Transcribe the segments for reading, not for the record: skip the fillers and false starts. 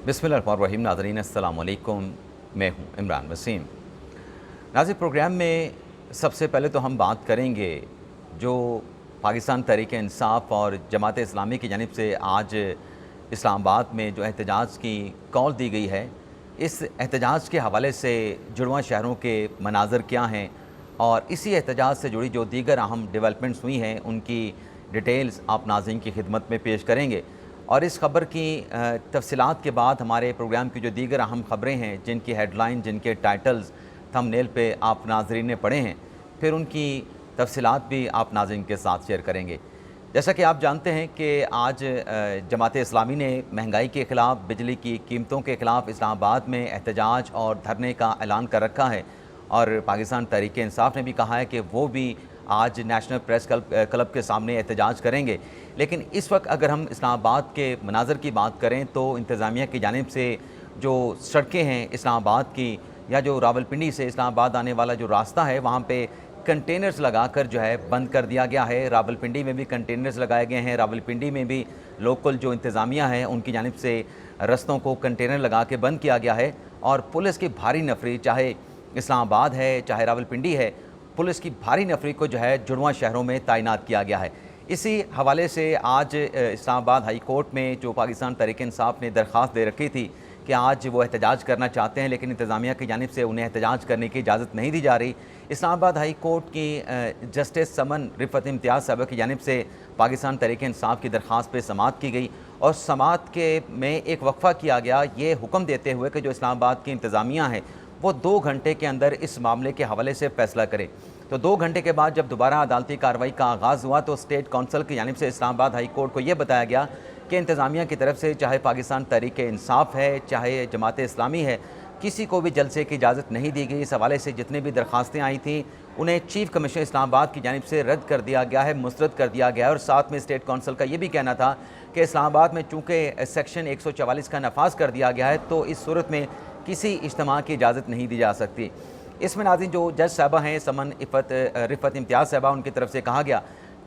बिस्मिल्लाहिर्रहमानिर्रहीम। नाज़रीन अस्सलाम वालेकुम, मैं हूँ इमरान वसीम। नाज़रीन, प्रोग्राम में सबसे पहले तो हम बात करेंगे जो पाकिस्तान तहरीक इंसाफ़ और जमात इस्लामी की जानिब से आज इस्लामाबाद में जो एहतजाज की कॉल दी गई है, इस एहतजाज के हवाले से जुड़वां शहरों के मनाज़र क्या हैं और इसी एहतजाज से जुड़ी जो दीगर अहम डेवलपमेंट्स हुई हैं उनकी डिटेल्स आप नाज़रीन की खिदमत में पेश करेंगे। और इस खबर की तफसीलात के बाद हमारे प्रोग्राम की जो दीगर अहम खबरें हैं, जिनकी हेडलाइन, जिनके टाइटल्स थंबनेल पे आप नाज़रीन ने पढ़े हैं, फिर उनकी तफसीलात भी आप नाज़रीन के साथ शेयर करेंगे। जैसा कि आप जानते हैं कि आज जमात इस्लामी ने महंगाई के ख़िलाफ़, बिजली की कीमतों के ख़िलाफ़ इस्लामाबाद में एहतजाज और धरने का ऐलान कर रखा है। और पाकिस्तान तहरीक इंसाफ़ ने भी कहा है कि वो भी आज नेशनल प्रेस क्लब के सामने एहतजाज करेंगे। लेकिन इस वक्त अगर हम इस्लामाबाद के मनाज़र की बात करें तो इंतज़ामिया की जानिब से जो सड़कें हैं इस्लामाबाद की, या जो रावलपिंडी से इस्लामाबाद आने वाला जो रास्ता है, वहाँ पे कंटेनर्स लगाकर जो है बंद कर दिया गया है। रावलपिंडी में भी कंटेनर्स लगाए गए हैं। रावलपिंडी में भी लोकल जो इंतज़ामिया है उनकी जानिब से रस्तों को कंटेनर लगा के बंद किया गया है। और पुलिस की भारी नफरी, चाहे इस्लामाबाद है चाहे रावलपिंडी है, पुलिस की भारी नफरी को जो है जुड़वां शहरों में तैनात किया गया है। इसी हवाले से आज इस्लामाबाद हाई कोर्ट में जो पाकिस्तान तहरीक इंसाफ़ ने दरख्वास्त दे रखी थी कि आज वो एहतजाज करना चाहते हैं, लेकिन इंतज़ामिया की जानिब से उन्हें एहतजाज करने की इजाज़त नहीं दी जा रही। इस्लामाबाद हाई कोर्ट की जस्टिस समन रिफ़त इम्तियाज़ साहब की जानिब से पाकिस्तान तहरीक इंसाफ़ की दरख्वास्त पर समाअत की गई और समाअत के में एक वक्फ़ा किया गया, ये हुक्म देते हुए कि जो इस्लामाबाद की इंतज़ामिया है वो 2 घंटे के अंदर इस मामले के हवाले से फ़ैसला करे। तो 2 घंटे के बाद जब दोबारा अदालती कार्रवाई का आगाज़ हुआ तो स्टेट कौंसल की जानिब से इस्लामाबाद हाई कोर्ट को यह बताया गया कि इंतज़ामिया की तरफ से चाहे पाकिस्तान तहरीक इंसाफ़ है चाहे जमात इस्लामी है, किसी को भी जलसे की इजाज़त नहीं दी गई। इस हवाले से जितने भी दरख्वास्तें आई थी उन्हें चीफ़ कमिश्नर इस्लामाबाद की जानिब से रद्द कर दिया गया है, मुस्तरद कर दिया गया है। और साथ में स्टेट कौंसल का ये भी कहना था कि इस्लामाबाद में चूँकि सेक्शन 144 का नफाज कर दिया गया है तो इस सूरत में किसी इज्तिमा की इजाज़त नहीं दी जा सकती। इसमें नाज़रीन जो जज साहबा हैं समन रिफ़त इम्तियाज़ साहबा, उनकी तरफ से कहा गया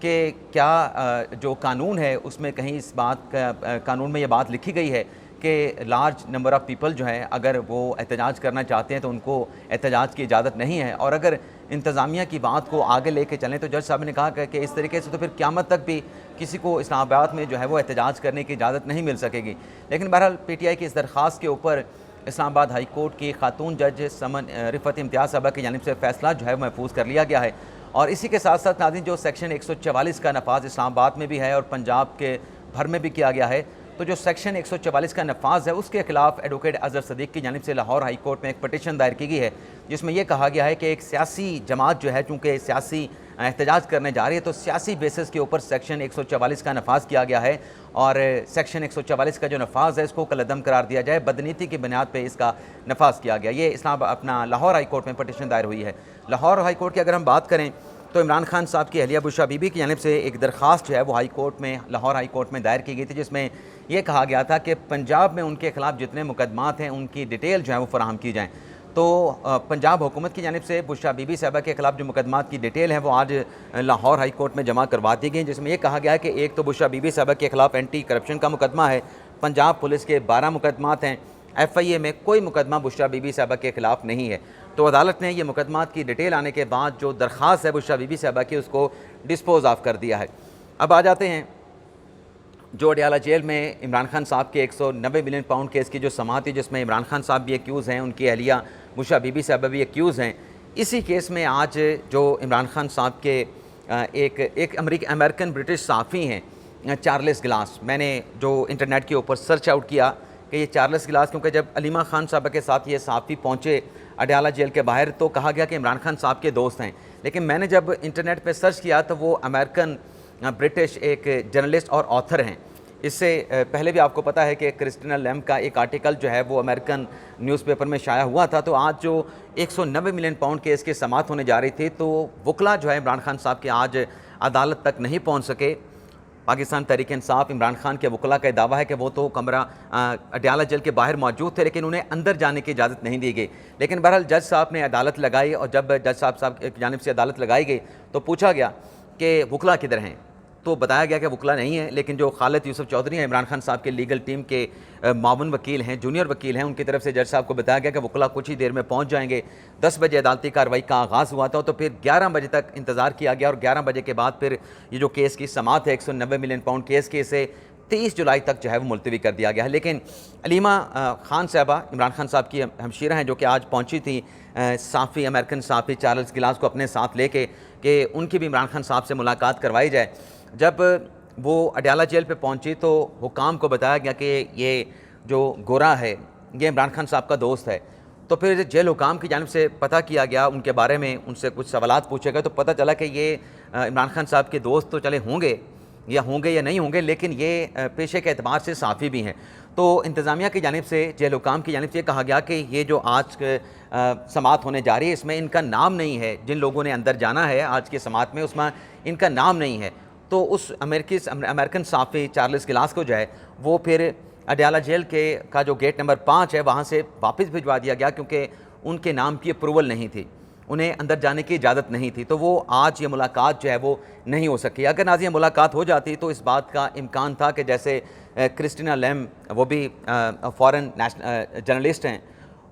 कि क्या जो कानून है उसमें कहीं इस बात का कानून में ये बात लिखी गई है कि लार्ज नंबर ऑफ़ पीपल जो हैं अगर वो एहतजाज करना चाहते हैं तो उनको एहतजाज की इजाज़त नहीं है। और अगर इंतज़ामिया की बात को आगे लेके चलें तो जज साहब ने कहा कि इस तरीके से तो फिर क़यामत तक भी किसी को इस्लामाबाद में जो है वो एहतजाज करने की इजाज़त नहीं मिल सकेगी। लेकिन बहरहाल PTI की इस दरख्वास्त के ऊपर इस्लामाबाद हाई कोर्ट की खातून जज समन रिफ़त इम्तियाज़ साहबा की जानिब से फ़ैसला जो है महफूज कर लिया गया है। और इसी के साथ साथ नाज़रीन जो सेक्शन 144 का नफाज इस्लामाबाद में भी है और पंजाब के भर में भी किया गया है, तो जो सेक्शन 144 का नफाज है उसके खिलाफ एडवोकेट अज़हर सदीक़ की जानिब से लाहौर हाई कोर्ट में एक पटिशन दायर की गई है, जिसमें यह कहा गया है कि एक सियासी जमात जो है चूँकि सियासी एहतजाज करने जा रही है तो सियासी बेसिस के ऊपर सेक्शन 144 का नफाज किया गया है और सेक्शन 144 का जो नफाज है इसको कलअदम करार दिया जाए, बदनीति की बुनियाद पर इसका नफाज किया गया। ये अपना लाहौर हाई कोर्ट में पटिशन दायर हुई है। लाहौर हाई कोर्ट की अगर हम बात करें तो इमरान खान साहब की अहलिया बुशरा बीबी की जानिब से एक दरख्वास्त जो है वो हाई कोर्ट में, लाहौर हाई कोर्ट में दायर की गई थी, जिसमें यह कहा गया था कि पंजाब में उनके खिलाफ जितने मुकदमात हैं उनकी डिटेल जो है वो फराहम की जाएँ। तो पंजाब हुकूमत की जानिब से बुशरा बीबी साहबा के खिलाफ जो मुकदमात की डिटेल है वो आज लाहौर हाई कोर्ट में जमा करवा दी गई, जिसमें यह कहा गया है कि एक तो बुशरा बीबी साहबा के खिलाफ एंटी करप्शन का मुकदमा है, पंजाब पुलिस के 12 मुकदमात हैं, FIA में कोई मुकदमा बुशरा बीबी साहबा के खिलाफ नहीं है। तो अदालत ने ये मुकदमात की डिटेल आने के बाद जो दरख्वास्त है बुशरा बीबी साहबा की उसको डिस्पोज ऑफ कर दिया है। अब आ जाते हैं जो अडयाला जेल में इमरान खान साहब के 190 मिलियन पाउंड केस की जो समाअत है, जिसमें इमरान खान साहब भी एक्यूज़ हैं, उनकी अहलिया बुशरा बीबी साहबा भी एक्यूज़ हैं। इसी केस में आज जो इमरान खान साहब के एक अमेरिकन ब्रिटिश सहाफ़ी हैं चार्ल्स गिलास, मैंने जो इंटरनेट के ऊपर सर्च आउट किया कि ये चार्ल्स गिलास, क्योंकि जब अलीमा खान साहबा के साथ ये सहाफ़ी पहुँचे अडयाला जेल के बाहर तो कहा गया कि इमरान खान साहब के दोस्त हैं, लेकिन मैंने जब इंटरनेट पे सर्च किया तो वो अमेरिकन ब्रिटिश एक जर्नलिस्ट और ऑथर हैं। इससे पहले भी आपको पता है कि क्रिस्टिना लैम का एक आर्टिकल जो है वो अमेरिकन न्यूज़पेपर में शाया हुआ था। तो आज जो 190 मिलियन पाउंड केस की समाअत होने जा रही थी तो वकला जो है इमरान खान साहब के आज अदालत तक नहीं पहुँच सके। पाकिस्तान तहरीक इंसाफ़ इमरान खान के वकला का दावा है कि वो तो कमरा अडयाला जेल के बाहर मौजूद थे, लेकिन उन्हें अंदर जाने की इजाज़त नहीं दी गई। लेकिन बहरहाल जज साहब ने अदालत लगाई और जब जज साहब की जानिब से अदालत लगाई गई तो पूछा गया कि वकला किधर हैं, तो बताया गया कि वकला नहीं है, लेकिन जो खालिद यूसुफ चौधरी हैं, इमरान खान साहब के लीगल टीम के मावन वकील हैं, जूनियर वकील हैं, उनकी तरफ से जज साहब को बताया गया कि वकला कुछ ही देर में पहुंच जाएंगे। 10 बजे अदालती कार्रवाई का आगाज़ हुआ था, तो फिर 11 बजे तक इंतज़ार किया गया और 11 बजे के बाद फिर ये जो केस की समात है 190 मिलियन पाउंड केस के, इसे 23 जुलाई तक जो है वो मुलतवी कर दिया गया है। लेकिन अलीमा खान साहबा इमरान खान साहब की हमशीरा हैं, जो कि आज पहुंची थी साफ़ी अमेरिकन साफ़ी चार्ल्स गिलास को अपने साथ लेके कि उनकी भी इमरान खान साहब से मुलाकात करवाई जाए। जब वो अडयाला जेल पे पहुंची तो हुकाम को बताया गया कि ये जो गोरा है ये इमरान खान साहब का दोस्त है। तो फिर जेल हुकाम की जानिब से पता किया गया उनके बारे में, उनसे कुछ सवालात पूछे गए तो पता चला कि ये इमरान खान साहब के दोस्त तो चले होंगे या नहीं होंगे, लेकिन ये पेशे के एतबार से साफ़ी भी हैं। तो इंतज़ामिया की जानिब से, जेल हुकाम की जानिब से कहा गया कि ये जो आज समात होने जा रही है इसमें इनका नाम नहीं है, जिन लोगों ने अंदर जाना है आज की समात में उसमें इनका नाम नहीं है। तो उस अमेरिकन साफ़ी चार्ल्स गिलास को जो है वो फिर अडयाला जेल का जो गेट नंबर 5 है वहाँ से वापस भिजवा दिया गया, क्योंकि उनके नाम की अप्रूवल नहीं थी, उन्हें अंदर जाने की इजाज़त नहीं थी। तो वो आज ये मुलाकात जो है वो नहीं हो सकी। अगर नाज़िम मुलाकात हो जाती तो इस बात का इम्कान था कि जैसे क्रिस्टीना लेम, वो भी फ़ॉरेन जर्नलिस्ट हैं,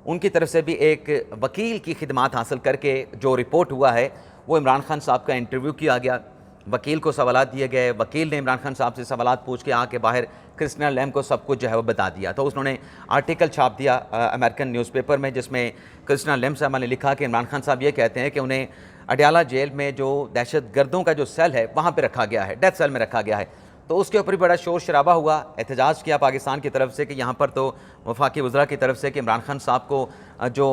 उनकी तरफ से भी एक वकील की खिदमात हासिल करके जो रिपोर्ट हुआ है वो इमरान खान साहब का इंटरव्यू किया गया, वकील को सवालात दिए गए, वकील ने इमरान खान साहब से सवालात पूछ के आके बाहर क्रिस्टीना लेम को सब कुछ जो है वो बता दिया। तो उन्होंने आर्टिकल छाप दिया अमेरिकन न्यूज़पेपर में, जिसमें क्रिस्टीना लेम साहब ने लिखा कि इमरान खान साहब ये कहते हैं कि उन्हें अडयाला जेल में जो दहशत गर्दों का जो सेल है वहाँ पर रखा गया है, डेथ सेल में रखा गया है। तो उसके ऊपर भी बड़ा शोर शराबा हुआ, एहतजाज किया पाकिस्तान की तरफ से कि यहाँ पर तो वफाकी वज़रा की तरफ से कि इमरान खान साहब को जो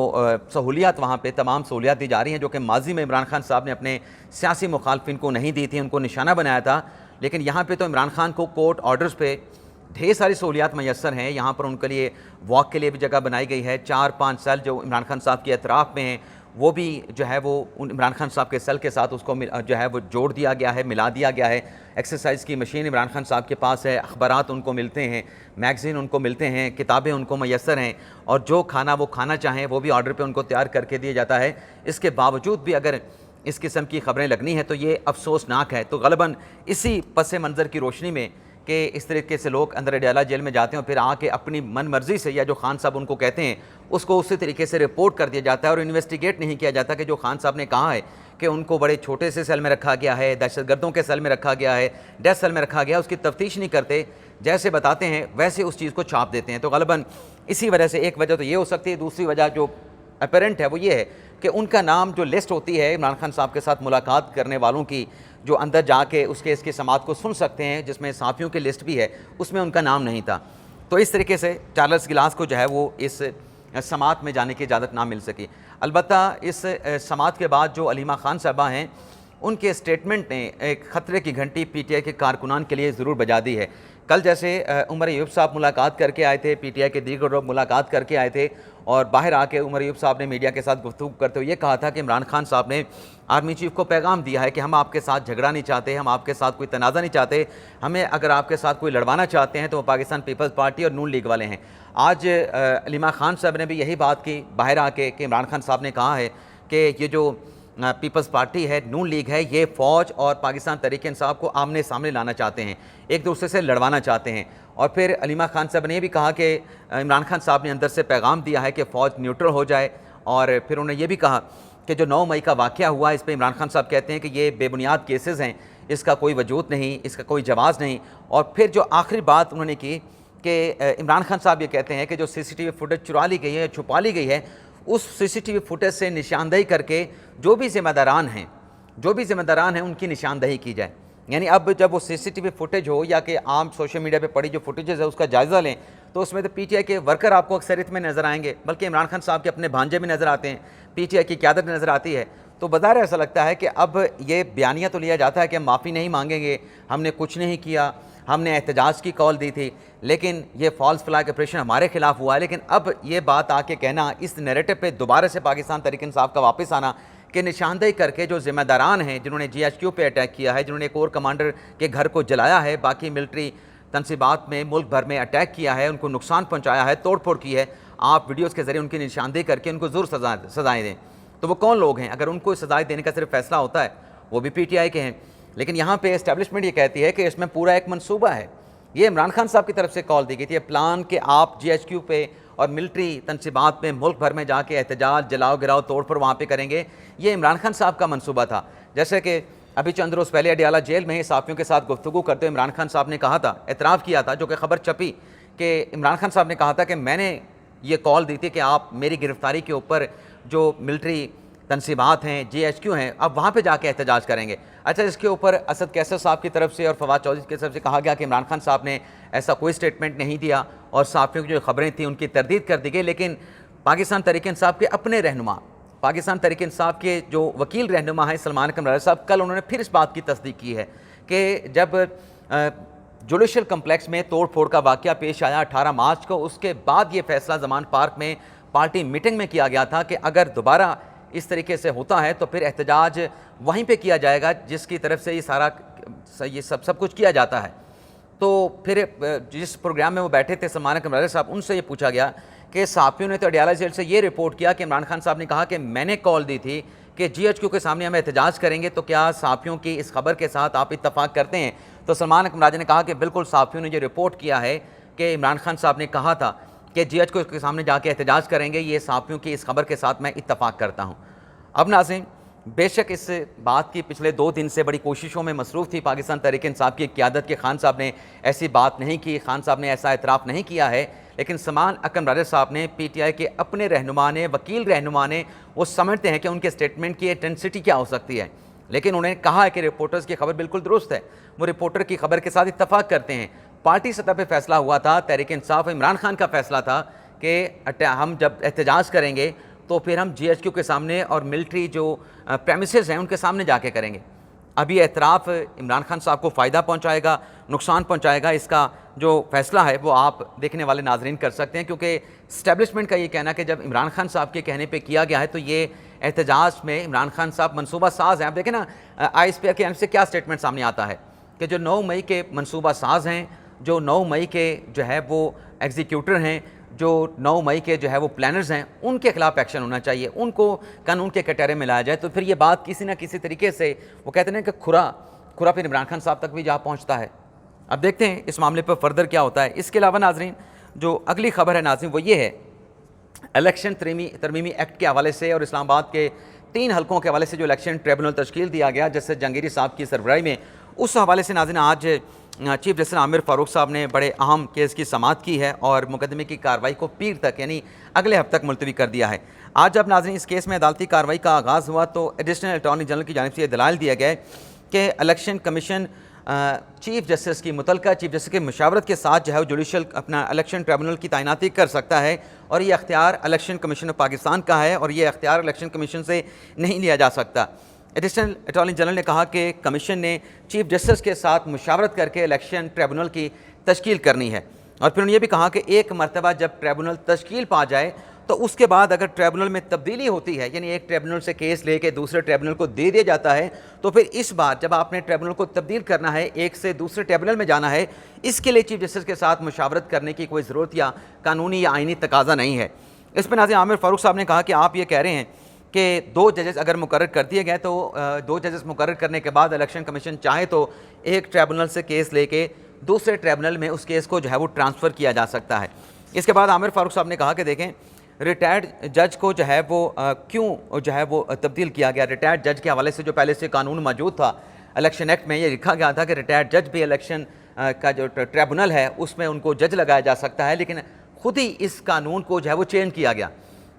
सहूलियात वहाँ पे तमाम सहूलियात दी जा रही हैं जो कि माजी में इमरान खान साहब ने अपने सियासी मुखालफिन को नहीं दी थी, उनको निशाना बनाया था। लेकिन यहाँ पे तो इमरान खान को कोर्ट ऑर्डर्स पे ढेर सारी सहूलियात मैसर हैं। यहाँ पर उनके लिए वॉक के लिए भी जगह बनाई गई है, 4-5 सेल जो इमरान खान साहब के अतराफ़ में हैं वो भी जो है वो इमरान खान साहब के सेल के साथ उसको जो है वो जोड़ दिया गया है, मिला दिया गया है। एक्सरसाइज की मशीन इमरान खान साहब के पास है, अखबारात उनको मिलते हैं, मैगज़ीन उनको मिलते हैं, किताबें उनको मैसर हैं, और जो खाना वो खाना चाहें वो भी ऑर्डर पे उनको तैयार करके दिया जाता है। इसके बावजूद भी अगर इस किस्म की ख़बरें लगनी हैं तो ये अफसोसनाक है। तो ग़लबन इसी पस मंज़र की रोशनी में कि इस तरीके से लोग अंदर अडयाला जेल में जाते हैं और फिर आके अपनी मन मर्ज़ी से या जो खान साहब उनको कहते हैं उसको उसी तरीके से रिपोर्ट कर दिया जाता है और इन्वेस्टिगेट नहीं किया जाता कि जो खान साहब ने कहा है कि उनको बड़े छोटे से सेल में रखा गया है, दहशतगर्दों के सेल में रखा गया है, डेथ सेल में रखा गया है, उसकी तफ्तीश नहीं करते, जैसे बताते हैं वैसे उस चीज़ को छाप देते हैं। तो ग़लबन इसी वजह से एक वजह तो ये हो सकती है, दूसरी वजह जो अपेरेंट है वो ये है कि उनका नाम जो लिस्ट होती है इमरान खान साहब के साथ मुलाकात करने वालों की, जो अंदर जाके उसके इसकी समात को सुन सकते हैं, जिसमें साफ़ियों की लिस्ट भी है, उसमें उनका नाम नहीं था। तो इस तरीके से चार्ल्स गिलास को जो है वो इस समात में जाने की इजाज़त ना मिल सकी। अलबत्ता इस समात के बाद जो अलीमा खान साहबा हैं उनके स्टेटमेंट ने एक ख़तरे की घंटी PTI के कारकुनान के लिए ज़रूर बजा दी है। कल जैसे उमर अयूब साहब मुलाकात करके आए थे, PTI के दीगर लोग मुलाकात करके आए थे और बाहर आके उमर अयूब साहब ने मीडिया के साथ गुफ्तगू करते हुए ये कहा था कि इमरान खान साहब ने आर्मी चीफ को पैगाम दिया है कि हम आपके साथ झगड़ा नहीं चाहते, हम आपके साथ कोई तनाज़ा नहीं चाहते, हमें अगर आपके साथ कोई लड़वाना चाहते हैं तो वो पाकिस्तान पीपल्स पार्टी और नून लीग वाले हैं। आज अलीमा खान साहब ने भी यही बात की बाहर आके कि इमरान खान साहब ने कहा है कि ये जो पीपल्स पार्टी है, नून लीग है, ये फ़ौज और पाकिस्तान तहरीक इंसाफ को आमने सामने लाना चाहते हैं, एक दूसरे से लड़वाना चाहते हैं। और फिर अलीमा खान साहब ने यह भी कहा कि इमरान खान साहब ने अंदर से पैगाम दिया है कि फ़ौज न्यूट्रल हो जाए। और फिर उन्होंने ये भी कहा कि जो 9 मई का वाक़या हुआ इस पर इमरान खान साहब कहते हैं कि ये बेबुनियाद केसेस हैं, इसका कोई वजूद नहीं, इसका कोई जवाज़ नहीं। और फिर जो आखिरी बात उन्होंने की कि इमरान खान साहब ये कहते हैं कि जो CCTV फुटेज चुरा ली गई है, छुपा ली गई है, उस CCTV फुटेज से निशानदही करके जो भी ज़िम्मेदारान हैं उनकी निशानदही की जाए। यानी अब जब वो CCTV फुटेज हो या कि आम सोशल मीडिया पे पड़ी जो फुटेजेस है उसका जायज़ा लें तो उसमें तो PTI के वर्कर आपको अक्सरियत में नज़र आएंगे, बल्कि इमरान खान साहब के अपने भांजे भी नज़र आते हैं, PTI की क़यादत नज़र आती है। तो बज़ाहिर ऐसा लगता है कि अब ये बयानिया तो लिया जाता है कि हम माफ़ी नहीं मांगेंगे, हमने कुछ नहीं किया, हमने एहतजाज की कॉल दी थी, लेकिन ये फॉल्स फ्लैग ऑपरेशन हमारे खिलाफ हुआ है। लेकिन अब ये बात आके कहना, इस नैरेटिव पे दोबारा से पाकिस्तान तहरीक इंसाफ का वापस आना कि निशानदेही करके जो ज़िम्मेदारान हैं, जिन्होंने GHQ पे अटैक किया है, जिन्होंने कोर कमांडर के घर को जलाया है, बाकी मिलिट्री तनसीबात में मुल्क भर में अटैक किया है, उनको नुकसान पहुँचाया है, तोड़ फोड़ की है, आप वीडियोज़ के ज़रिए उनकी निशानदेही करके उनको ज़रूर सज़ाएँ दें। तो वो कौन लोग हैं? अगर उनको सज़ाएँ देने का सिर्फ फैसला होता है, वो भी PTI के हैं। लेकिन यहाँ पे एस्टेब्लिशमेंट ये कहती है कि इसमें पूरा एक मंसूबा है। ये इमरान खान साहब की तरफ से कॉल दी गई थी, प्लान कि आप GHQ पे और मिलिट्री तनसीबात में मुल्क भर में जाके एहतजाज, जलाओ गिराओ, तोड़ फोड़ वहाँ पे करेंगे। ये इमरान खान साहब का मंसूबा था। जैसे कि अभी चंद रोज़ पहले अडियाला जेल में ही साफ़ियों के साथ गुफ्तगू करते हुए इमरान खान साहब ने कहा था, एतराफ़ किया था, जो कि ख़बर छपी कि इमरान खान साहब ने कहा था कि मैंने ये कॉल दी थी कि आप मेरी गिरफ़्तारी के ऊपर जो मिलिट्री तनसीबात हैं, GHQ हैं, अब वहाँ पे जाके एहतजाज करेंगे। अच्छा, इसके ऊपर असद कैसर साहब की तरफ से और फवाद चौधरी की तरफ से कहा गया कि इमरान खान साहब ने ऐसा कोई स्टेटमेंट नहीं दिया और साफ़ियों की जो ख़बरें थी उनकी तरदीद कर दी गई। लेकिन पाकिस्तान तहरीक इंसाफ के अपने रहनुमा, पाकिस्तान तहरीक इंसाफ के जो वकील रहनुमा हैं सलमान अकरम साहब, कल उन्होंने फिर इस बात की तस्दीक की है कि जब जुडिशल कम्प्लेक्स में तोड़ फोड़ का वाक़या पेश आया 18 मार्च को, उसके बाद ये फैसला ज़मान पार्क में पार्टी मीटिंग में किया गया था कि अगर दोबारा इस तरीके से होता है तो फिर एहतजाज वहीं पे किया जाएगा जिसकी तरफ से ये सब कुछ किया जाता है। तो फिर जिस प्रोग्राम में वो बैठे थे सलमान अकरम साहब, उनसे ये पूछा गया कि साफ़ियों ने तो अडियाला जेल से ये रिपोर्ट किया कि इमरान खान साहब ने कहा कि मैंने कॉल दी थी कि GHQ के सामने हम एहतजाज करेंगे, तो क्या साफ़ियों की इस खबर के साथ आप इत्तफाक करते हैं? तो सलमान अकरम ने कहा कि बिल्कुल, साफ़ियों ने जो रिपोर्ट किया है कि इमरान खान साहब ने कहा था कि GHQ के सामने जाके एहतजाज करेंगे, ये साफ़ियों की इस खबर के साथ मैं इत्तफाक करता हूँ। अब नाज़रीन, बेशक इस बात की पिछले 2 दिन से बड़ी कोशिशों में मसरूफ़ थी पाकिस्तान तहरीक इंसाफ की क़यादत के खान साहब ने ऐसी बात नहीं की, खान साहब ने ऐसा एतराफ़ नहीं किया है, लेकिन सलमान अकरम साहब ने, PTI के अपने रहनुमा ने, वकील रहनुमा ने, वो समझते हैं कि उनके स्टेटमेंट की इंटेंसिटी क्या हो सकती है, लेकिन उन्होंने कहा है कि रिपोर्टर्स की खबर बिल्कुल दुरुस्त है, वो रिपोर्टर की खबर के साथ इत्तफाक करते हैं। पार्टी सतह पर फैसला हुआ था, तहरीक इंसाफ इमरान खान का फैसला था कि हम जब एहतजाज करेंगे तो फिर हम GHQ के सामने और मिलिट्री जो प्रेमिसेस हैं उनके सामने जाके करेंगे। अभी एतराफ़ इमरान खान साहब को फ़ायदा पहुंचाएगा, नुकसान पहुंचाएगा, इसका जो फ़ैसला है वो आप देखने वाले नाजरीन कर सकते हैं, क्योंकि इस्टेब्लिशमेंट का ये कहना कि जब इमरान खान साहब के कहने पे किया गया है तो ये एहतजाज में इमरान खान साहब मनसूबा साज हैं। आप देखें ना, ISPR के एंड से क्या स्टेटमेंट सामने आता है कि जो 9 मई के मनसूबा साज हैं, जो 9 मई के जो है वो एग्जीक्यूटर हैं, जो 9 मई के जो है वो प्लानर्स हैं, उनके खिलाफ एक्शन होना चाहिए, उनको कानून के कटहरे में लाया जाए। तो फिर ये बात किसी ना किसी तरीके से, वो कहते हैं कि खुरा फिर इमरान खान साहब तक भी जा पहुंचता है। अब देखते हैं इस मामले पर फर्दर क्या होता है। इसके अलावा नाजरीन, जो अगली खबर है नाजरीन, वो ये है इलेक्शन तरमीमी एक्ट के हवाले से और इस्लामाबाद के 3 हलकों के हवाले से जो इलेक्शन ट्रिब्यूनल तश्कील दिया गया जस्टिस जहांगीरी साहब की सरबराही में, उस हवाले से नाज़रीन आज चीफ जस्टिस आमिर फ़ारूक साहब ने बड़े अहम केस की समाअत की है और मुकदमे की कार्रवाई को पीर तक यानी अगले हफ्ते तक मुलतवी कर दिया है। आज जब नाज़रीन इस केस में अदालती कार्रवाई का आगाज़ हुआ तो एडिशनल अटॉर्नी जनरल की जानिब से यह दलाल दिया गया कि इलेक्शन कमीशन चीफ जस्टिस की मुतलका चीफ जस्टिस की मशावरत के साथ जो है जुडिशल अपना इलेक्शन ट्रिब्यूनल की तैनाती कर सकता है और ये अख्तियार इलेक्शन कमीशन ऑफ पाकिस्तान का है और ये अख्तियार इलेक्शन कमीशन से नहीं लिया जा सकता। एडिशनल अटॉर्नी जनरल ने कहा कि कमीशन ने चीफ जस्टिस के साथ मुशावरत करके इलेक्शन ट्रिब्यूनल की तश्कील करनी है और फिर उन्होंने ये भी कहा कि एक मरतबा जब ट्रिब्यूनल तश्कील पा जाए तो उसके बाद अगर ट्रिब्यूनल में तब्दीली होती है यानी एक ट्रिब्यूनल से केस लेके दूसरे ट्रिब्यूनल को दे दिया जाता है तो फिर इस बार जब आपने ट्रिब्यूनल को तब्दील करना है, एक से दूसरे ट्रिब्यूनल में जाना है, इसके लिए चीफ जस्टिस के साथ मुशावरत करने की कोई ज़रूरत या कानूनी या आइनी तकाजा नहीं है। इस पर नाज़रीन आमिर फ़ारूक साहब ने कहा कि आप ये कह रहे हैं कि 2 जजेस अगर मुकर्रर कर दिए गए तो 2 जजेस मुकर्रर करने के बाद इलेक्शन कमीशन चाहे तो एक ट्रिब्यूनल से केस लेके दूसरे ट्रिब्यूनल में उस केस को जो है वो ट्रांसफ़र किया जा सकता है। इसके बाद आमिर फ़ारूक साहब ने कहा कि देखें रिटायर्ड जज को जो है वो क्यों जो है वो तब्दील किया गया। रिटायर्ड जज के हवाले से जो पहले से कानून मौजूद था इलेक्शन एक्ट में, ये लिखा गया था कि रिटायर्ड जज भी इलेक्शन का जो ट्रिब्यूनल है उसमें उनको जज लगाया जा सकता है, लेकिन खुद ही इस कानून को जो है वो चेंज किया गया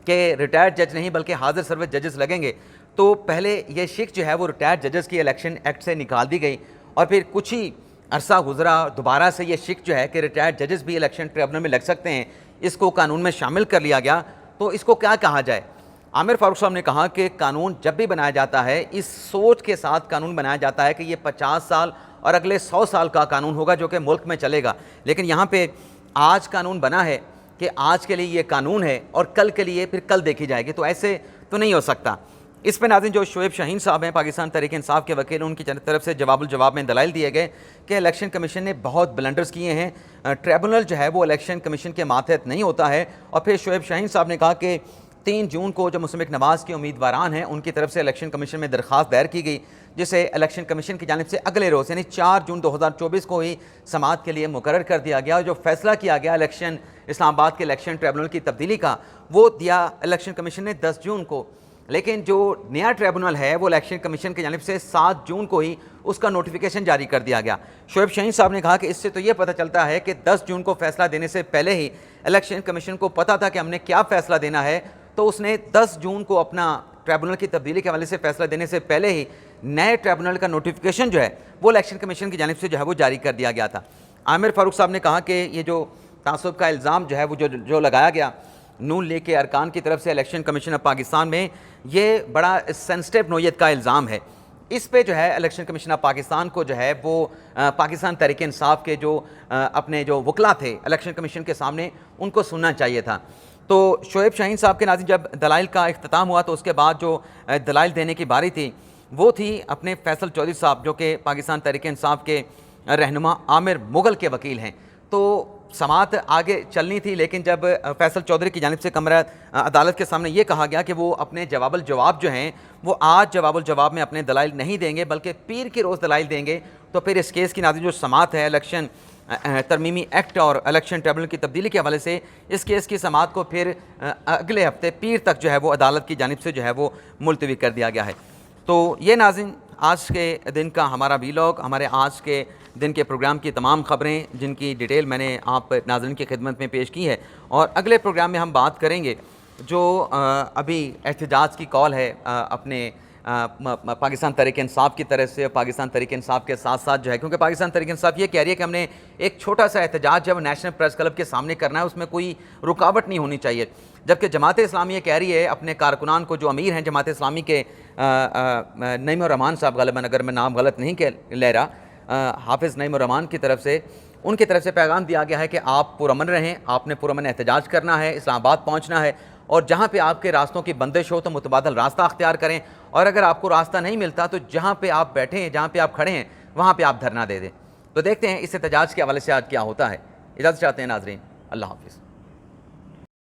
कि रिटायर्ड जज नहीं बल्कि हाजिर सर्विस जजेस लगेंगे। तो पहले ये शिक जो है वो रिटायर्ड जजेस की इलेक्शन एक्ट से निकाल दी गई और फिर कुछ ही अरसा गुजरा दोबारा से ये शिक जो है कि रिटायर्ड जजेस भी इलेक्शन ट्रिब्यूनल में लग सकते हैं, इसको कानून में शामिल कर लिया गया। तो इसको क्या कहा जाए। आमिर फ़ारूक साहब ने कहा कि कानून जब भी बनाया जाता है इस सोच के साथ कानून बनाया जाता है कि ये 50 साल और अगले 100 साल का कानून होगा जो कि मुल्क में चलेगा, लेकिन यहाँ पे आज कानून बना है कि आज के लिए ये कानून है और कल के लिए फिर कल देखी जाएगी, तो ऐसे तो नहीं हो सकता। इस पर नाज़रीन जो शोएब शाहीन साहब हैं पाकिस्तान तहरीक इंसाफ के वकील, उनकी तरफ से जवाब में दलाइल दिए गए कि इलेक्शन कमीशन ने बहुत ब्लंडर्स किए हैं, ट्रिब्यूनल जो है वो इलेक्शन कमीशन के मातहत नहीं होता है। और फिर शोएब शाहीन साहब ने कहा कि 3 जून को जो मुस्लिम लीग नवाज़ के उम्मीदवारान हैं उनकी तरफ से इलेक्शन कमीशन में दरख्वास्त दायर की गई, जिसे इलेक्शन कमीशन की जानिब से अगले रोज़ यानी 4 जून 2024 को ही समाअत के लिए मुकर्रर कर दिया गया। और जो फैसला किया गया इलेक्शन इस्लामाबाद के इलेक्शन ट्रिब्यूनल की तब्दीली का, वो दिया इलेक्शन कमीशन ने 10 जून को। लेकिन जो नया ट्रिब्यूनल है वो इलेक्शन कमीशन की जानिब से 7 जून को ही उसका नोटिफिकेशन जारी कर दिया गया। शोएब शाहीन साहब ने कहा कि इससे तो ये पता चलता है कि 10 जून को फैसला देने से पहले ही इलेक्शन कमीशन को पता था कि हमने क्या फ़ैसला देना है, तो उसने 10 जून को अपना ट्रिब्यूनल की तब्दीली के हवाले से फैसला देने से पहले ही नए ट्रिब्यूनल का नोटिफिकेशन जो है वो इलेक्शन कमीशन की जानिब से जो है वो जारी कर दिया गया था। आमिर फारूक साहब ने कहा कि ये जो तासुब का इल्ज़ाम जो है वो जो लगाया गया नून लीग के अरकान की तरफ से इलेक्शन कमीशन ऑफ पाकिस्तान में, ये बड़ा सेंसिटिव नोयत का इल्ज़ाम है। इस पे जो है इलेक्शन कमीशन ऑफ पाकिस्तान को जो है वो पाकिस्तान तहरीक इंसाफ के जो अपने जो वकला थे इलेक्शन कमीशन के सामने, उनको सुनना चाहिए था। तो शोएब शाहीन साहब के नाज़रीन जब दलाइल का इख्तिताम हुआ तो उसके बाद जो दलाइल देने की बारी थी वो थी अपने फैसल चौधरी साहब, जो कि पाकिस्तान तहरीक इंसाफ के रहनुमा आमिर मुगल के वकील हैं। तो समाअत आगे चलनी थी, लेकिन जब फैसल चौधरी की जानिब से कमरा अदालत के सामने ये कहा गया कि वो अपने जवाब जो हैं वो आज जवाब में अपने दलाइल नहीं देंगे बल्कि पीर के रोज़ दलाइल देंगे, तो फिर इस केस की नाज़रीन जो समाअत है इलेक्शन तरमीमी एक्ट और इलेक्शन ट्रिब्यूनल की तब्दीली के हवाले से, इस केस की समाअत को फिर अगले हफ्ते पीर तक जो है वो अदालत की जानिब से जो है वो मुलतवी कर दिया गया है। तो ये नाज़रीन आज के दिन का हमारा वीलॉग, हमारे आज के दिन के प्रोग्राम की तमाम ख़बरें जिनकी डिटेल मैंने आप नाज़रीन की खिदमत में पेश की है। और अगले प्रोग्राम में हम बात करेंगे जो अभी एहतजाज की कॉल है अपने पाकिस्तान तहरीक इंसाफ की तरफ से, पाकिस्तान तहरीक इंसाफ के साथ साथ जो है, क्योंकि पाकिस्तान तहरीक इंसाफ ये कह रही है कि हमने एक छोटा सा एहतजाज जब नेशनल प्रेस क्लब के सामने करना है उसमें कोई रुकावट नहीं होनी चाहिए, जबकि जमात इस्लामी ये कह रही है अपने कारकुनान को, जो अमीर हैं जमात इस्लामी के नईम रहमान साहब, ग़ालिबन अगर मैं नाम गलत नहीं ले रहा, हाफिज़ नईम रहमान की तरफ से, उनकी तरफ से पैगाम दिया गया है कि आप पुरअमन रहें, आपने पुरअमन एहतजाज करना है, इस्लामाबाद पहुँचना है, और जहाँ पे आपके रास्तों की बंदिश हो तो मुतबादल रास्ता अख्तियार करें, और अगर आपको रास्ता नहीं मिलता तो जहाँ पे आप बैठे हैं, जहाँ पे आप खड़े हैं, वहाँ पे आप धरना दे दें। तो देखते हैं इस एहतजाज के हवाले से आज क्या होता है। इजाज़त चाहते हैं नाज़रीन, अल्लाह हाफ़िज़।